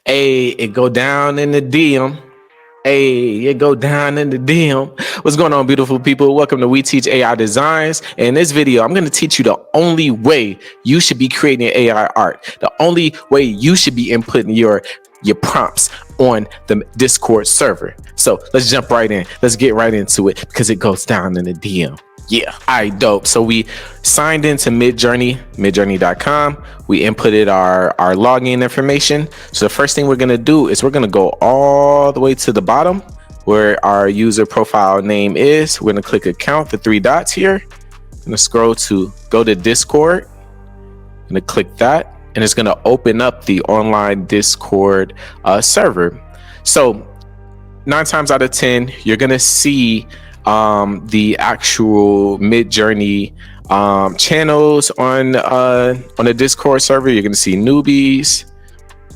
Hey, it go down in the DM. Hey, it go down in the DM. What's going on, beautiful people? Welcome to We Teach AI Designs. And in this video, I'm going to teach you the only way you should be creating AI art. The only way you should be inputting your prompts on the Discord server. So let's jump right in. Let's get right into it because it goes down in the DM. Yeah. All right, dope. So we signed into midjourney.com. We inputted our login information. So the first thing we're going to do is we're going to go all the way to the bottom where our user profile name is. We're going to click account, the three dots here. I'm going to scroll to go to Discord. I'm going to click that, and it's going to open up the online Discord server. So 9 times out of 10, you're going to see the actual Midjourney channels on the Discord server. You're going to see newbies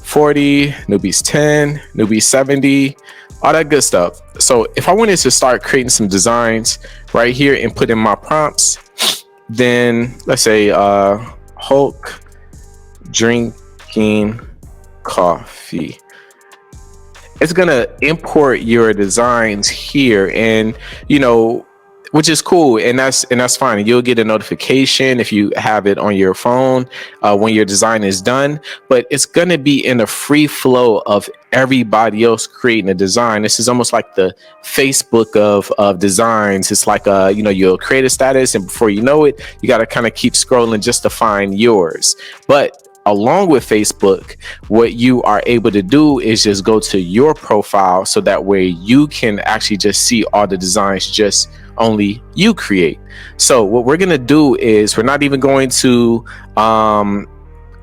40, newbies 10, newbies 70, all that good stuff. So if I wanted to start creating some designs right here and put in my prompts, then let's say Hulk drinking coffee. It's gonna import your designs here, and which is cool, and that's fine. You'll get a notification if you have it on your phone when your design is done, but it's gonna be in a free flow of everybody else creating a design. This is almost like the Facebook of designs. It's like you'll create a status, and before you know it, you got to kind of keep scrolling just to find yours. But along with Facebook, what you are able to do is just go to your profile, so that way you can actually just see all the designs just only you create. So what we're going to do is we're not even going to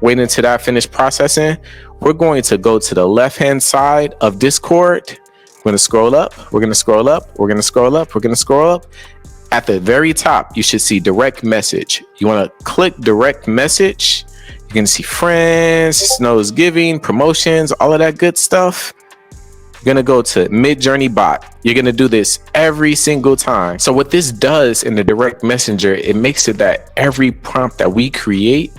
wait until that finished processing. We're going to go to the left hand side of Discord. We're going to scroll up. We're going to scroll up. We're going to scroll up. We're going to scroll up. At the very top, you should see direct message. You want to click direct message. You can see friends, snows giving, promotions, all of that good stuff. You're going to go to Midjourney bot. You're going to do this every single time. So what this does in the direct messenger, it makes it that every prompt that we create,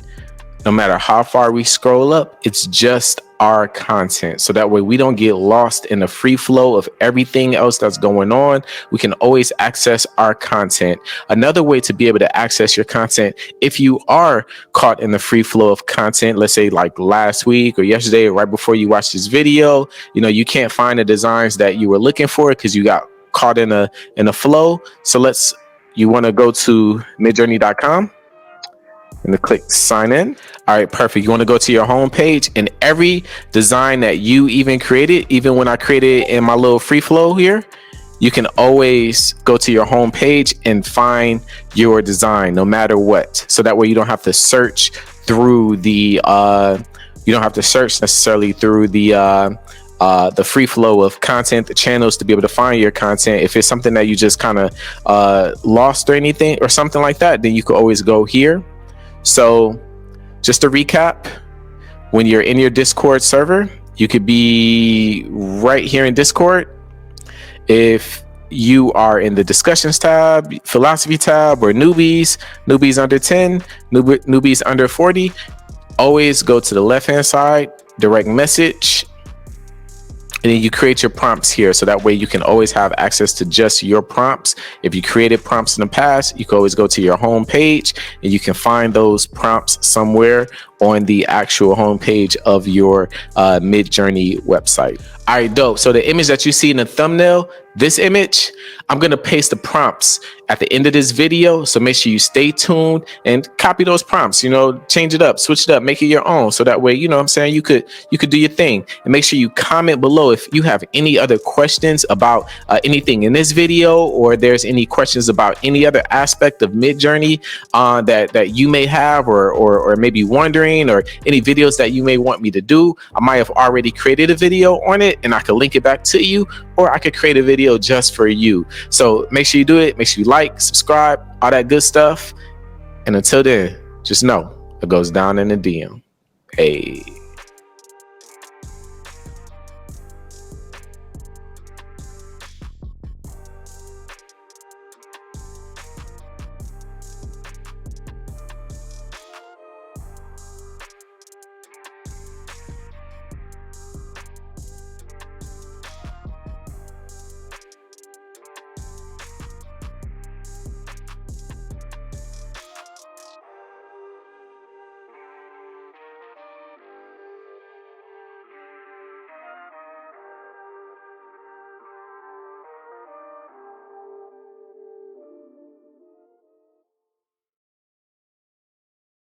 no matter how far we scroll up, it's just our content. So that way we don't get lost in the free flow of everything else that's going on. We can always access our content. Another way to be able to access your content, if you are caught in the free flow of content, let's say like last week or yesterday, or right before you watch this video, you can't find the designs that you were looking for because you got caught in a flow. So you want to go to midjourney.com. and click sign in. All right, perfect. You want to go to your home page, and every design that you even created, even when I created it in my little free flow here, you can always go to your home page and find your design no matter what. So that way you don't have to search through the necessarily through the free flow of content, the channels, to be able to find your content. If it's something that you just kind of lost or anything or something like that, then you could always go here. So just to recap, when you're in your Discord server, you could be right here in Discord. If you are in the discussions tab, philosophy tab, or newbies under 10, newbies under 40, always go to the left hand side, direct message, and then you create your prompts here. So that way you can always have access to just your prompts. If you created prompts in the past, you can always go to your home page and you can find those prompts somewhere on the actual homepage of your Midjourney website. All right, dope. So the image that you see in the thumbnail, this image, I'm going to paste the prompts at the end of this video. So make sure you stay tuned and copy those prompts, change it up, switch it up, make it your own. So that way, you could do your thing. And make sure you comment below if you have any other questions about anything in this video, or there's any questions about any other aspect of Midjourney that you may have or maybe wondering, or any videos that you may want me to do. I might have already created a video on it and I could link it back to you, or I could create a video just for you. So make sure you do it. Make sure you like, subscribe, all that good stuff. And until then, just know it goes down in the DM. Hey.